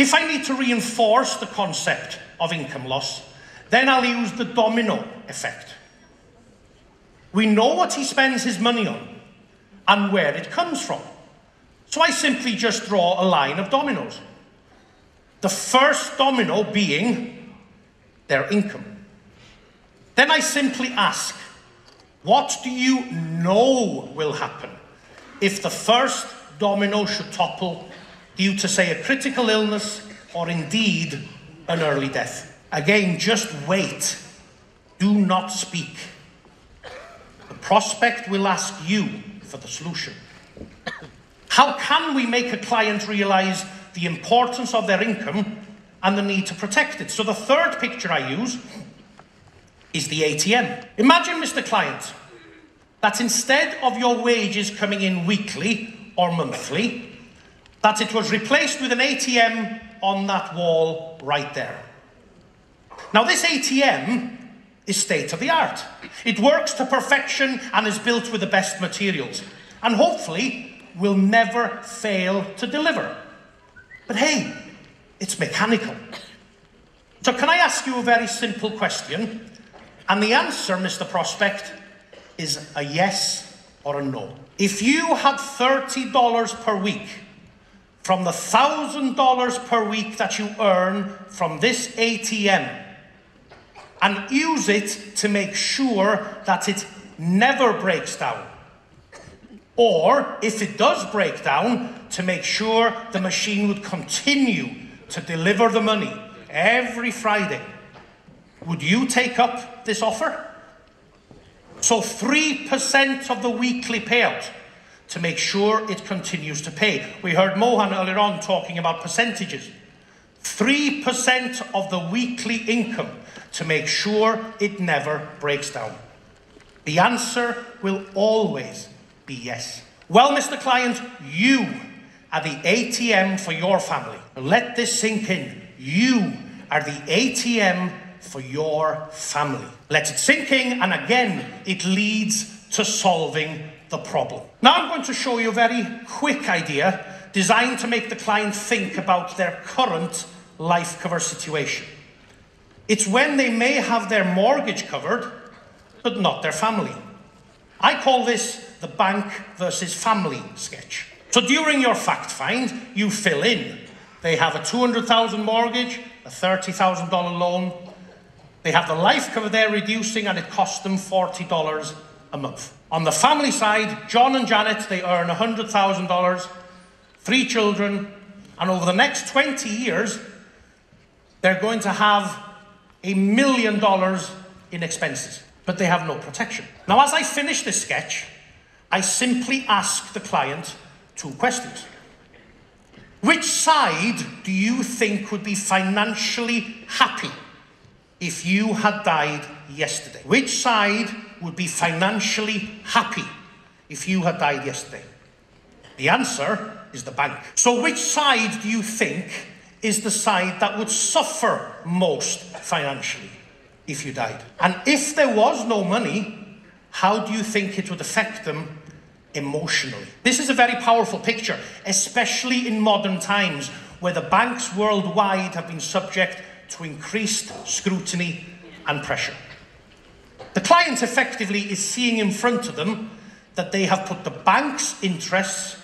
If I need to reinforce the concept of income loss, then I'll use the domino effect. We know what he spends his money on and where it comes from. So I simply just draw a line of dominoes. The first domino being their income. Then I simply ask, what do you know will happen if the first domino should topple due to, say, a critical illness or indeed an early death? Again, just wait. Do not speak. The prospect will ask you for the solution. How can we make a client realize the importance of their income and the need to protect it? So the third picture I use is the ATM. Imagine, Mr. Client, that instead of your wages coming in weekly or monthly, that it was replaced with an ATM on that wall right there. Now, this ATM is state-of-the-art. It works to perfection and is built with the best materials, and hopefully will never fail to deliver. But hey, it's mechanical. So can I ask you a very simple question? And the answer, Mr. Prospect, is a yes or a no. If you had $30 per week from the $1,000 per week that you earn from this ATM, and use it to make sure that it never breaks down, or if it does break down, to make sure the machine would continue to deliver the money every Friday, would you take up this offer? So 3% of the weekly payout to make sure it continues to pay. We heard Mohan earlier on talking about percentages. 3% of the weekly income to make sure it never breaks down. The answer will always be yes. Well, Mr. Client, you are the ATM for your family. Let this sink in. You are the ATM for your family. Let it sink in, and again, it leads to solving the problem. Now I'm going to show you a very quick idea designed to make the client think about their current life cover situation. It's when they may have their mortgage covered, but not their family. I call this the bank versus family sketch. So during your fact find, you fill in. They have a $200,000 mortgage, a $30,000 loan. They have the life cover they're reducing, and it costs them $40 a month. On the family side, John and Janet, they earn $100,000, 3 children, and over the next 20 years, they're going to have $1 million in expenses, but they have no protection. Now, as I finish this sketch, I simply ask the client 2 questions. Which side do you think would be financially happy if you had died yesterday? Which side would be financially happy if you had died yesterday? The answer is the bank. So which side do you think is the side that would suffer most financially if you died? And if there was no money, how do you think it would affect them emotionally? This is a very powerful picture, especially in modern times where the banks worldwide have been subject to increased scrutiny and pressure. The client effectively is seeing in front of them that they have put the bank's interests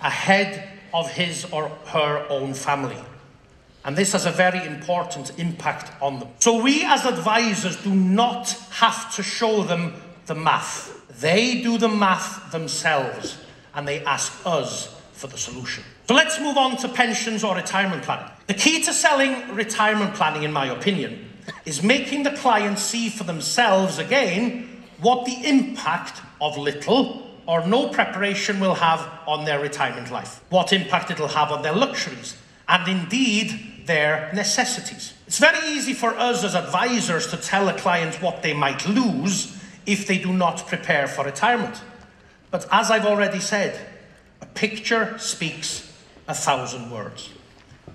ahead of his or her own family. And this has a very important impact on them. So we as advisors do not have to show them the math. They do the math themselves, and they ask us for the solution. So let's move on to pensions or retirement planning. The key to selling retirement planning, in my opinion, is making the client see for themselves again what the impact of little or no preparation will have on their retirement life, what impact it'll have on their luxuries, and indeed their necessities. It's very easy for us as advisors to tell a client what they might lose if they do not prepare for retirement. But as I've already said, a picture speaks 1,000 words.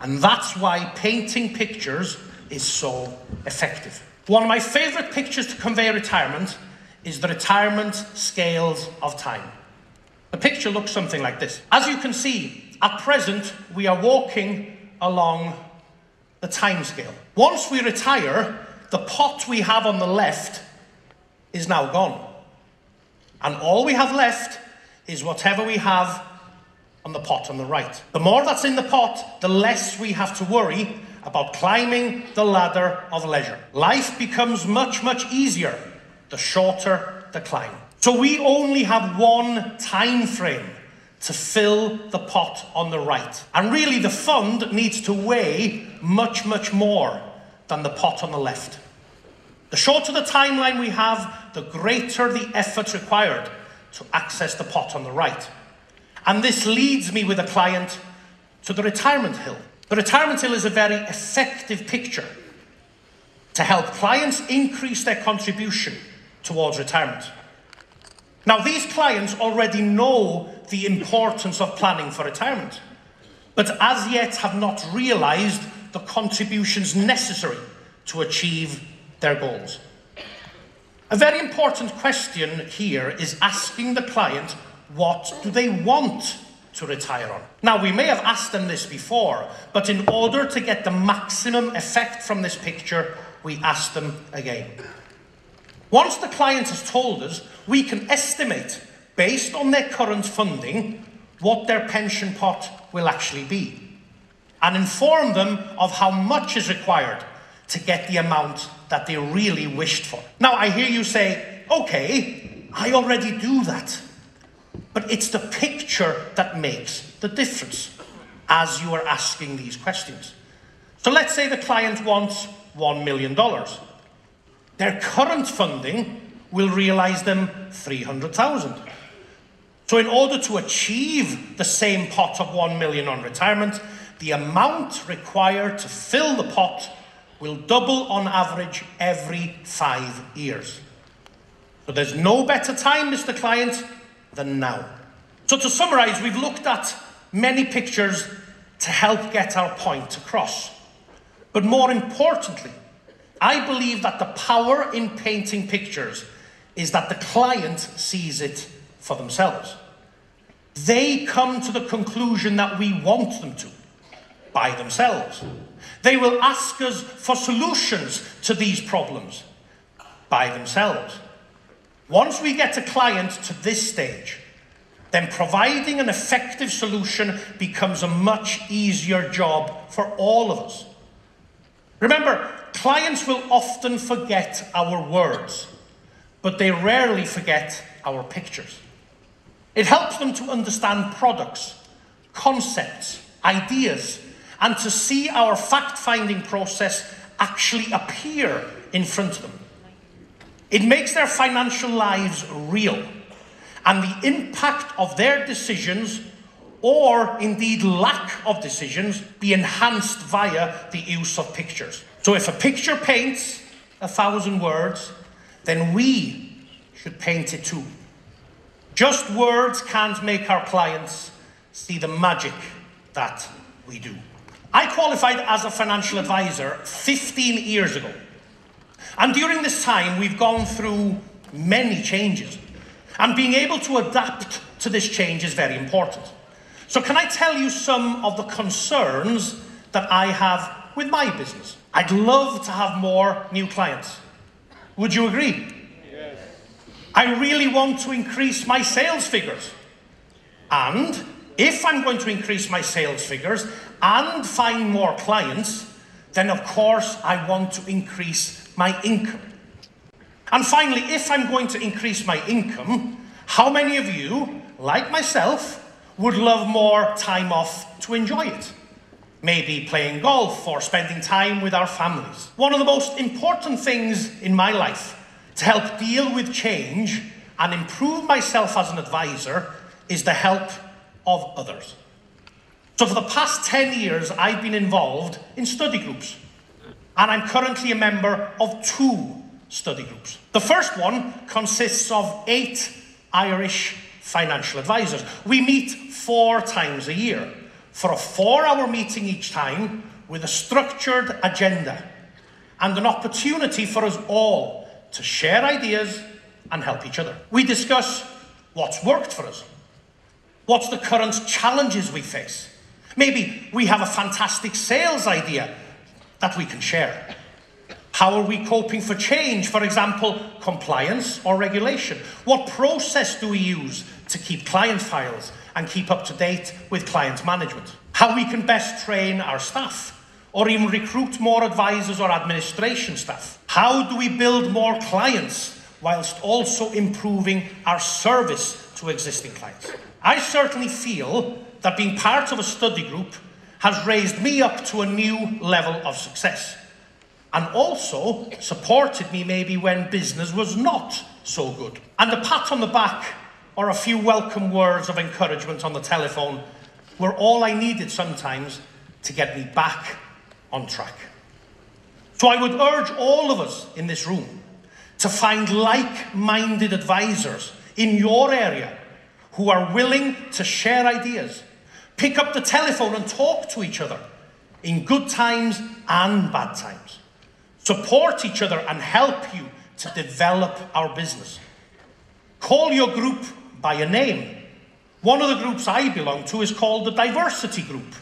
And that's why painting pictures is so effective. One of my favorite pictures to convey retirement is the retirement scales of time. The picture looks something like this. As you can see, at present, we are walking along the timescale. Once we retire, the pot we have on the left is now gone. And all we have left is whatever we have on the pot on the right. The more that's in the pot, the less we have to worry about climbing the ladder of leisure. Life becomes much, much easier the shorter the climb. So we only have one time frame to fill the pot on the right. And really the fund needs to weigh much, much more than the pot on the left. The shorter the timeline we have, the greater the effort required to access the pot on the right. And this leads me with a client to the retirement hill. The retirement hill is a very effective picture to help clients increase their contribution towards retirement. Now, these clients already know the importance of planning for retirement, but as yet have not realised the contributions necessary to achieve their goals. A very important question here is asking the client, what do they want to retire on? Now, we may have asked them this before, but in order to get the maximum effect from this picture, we ask them again. Once the client has told us, we can estimate, based on their current funding, what their pension pot will actually be, and inform them of how much is required to get the amount that they really wished for. Now, I hear you say, okay, I already do that. But it's the picture that makes the difference as you are asking these questions. So let's say the client wants $1 million. Their current funding will realise them $300,000. So in order to achieve the same pot of 1 million on retirement, the amount required to fill the pot will double on average every 5 years. So there's no better time, Mr. Client, than now. So to summarise, we've looked at many pictures to help get our point across. But more importantly, I believe that the power in painting pictures is that the client sees it for themselves. They come to the conclusion that we want them to by themselves. They will ask us for solutions to these problems by themselves. Once we get a client to this stage, then providing an effective solution becomes a much easier job for all of us. Remember, clients will often forget our words, but they rarely forget our pictures. It helps them to understand products, concepts, ideas, and to see our fact-finding process actually appear in front of them. It makes their financial lives real, and the impact of their decisions, or indeed lack of decisions, be enhanced via the use of pictures. So if a picture paints 1,000 words, then we should paint it too. Just words can't make our clients see the magic that we do. I qualified as a financial advisor 15 years ago. And during this time, we've gone through many changes. And being able to adapt to this change is very important. So can I tell you some of the concerns that I have with my business? I'd love to have more new clients. Would you agree? Yes. I really want to increase my sales figures. And if I'm going to increase my sales figures and find more clients, then of course I want to increase my income. And finally, if I'm going to increase my income, how many of you, like myself, would love more time off to enjoy it? Maybe playing golf or spending time with our families. One of the most important things in my life to help deal with change and improve myself as an advisor is the help of others. So for the past 10 years, I've been involved in study groups. And I'm currently a member of 2 study groups. The first one consists of 8 Irish financial advisors. We meet 4 times a year for a 4-hour meeting each time with a structured agenda and an opportunity for us all to share ideas and help each other. We discuss what's worked for us, what's the current challenges we face. Maybe we have a fantastic sales idea that we can share. How are we coping for change? For example, compliance or regulation. What process do we use to keep client files and keep up to date with client management? How we can best train our staff or even recruit more advisors or administration staff. How do we build more clients whilst also improving our service to existing clients? I certainly feel that being part of a study group has raised me up to a new level of success, and also supported me maybe when business was not so good. And a pat on the back or a few welcome words of encouragement on the telephone were all I needed sometimes to get me back on track. So I would urge all of us in this room to find like-minded advisors in your area who are willing to share ideas, pick up the telephone and talk to each other in good times and bad times. Support each other and help you to develop our business. Call your group by a name. One of the groups I belong to is called the Diversity Group.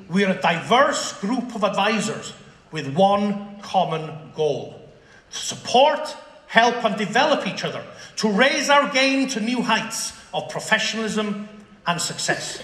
We're a diverse group of advisors with one common goal: to support, help and develop each other, to raise our game to new heights of professionalism and success.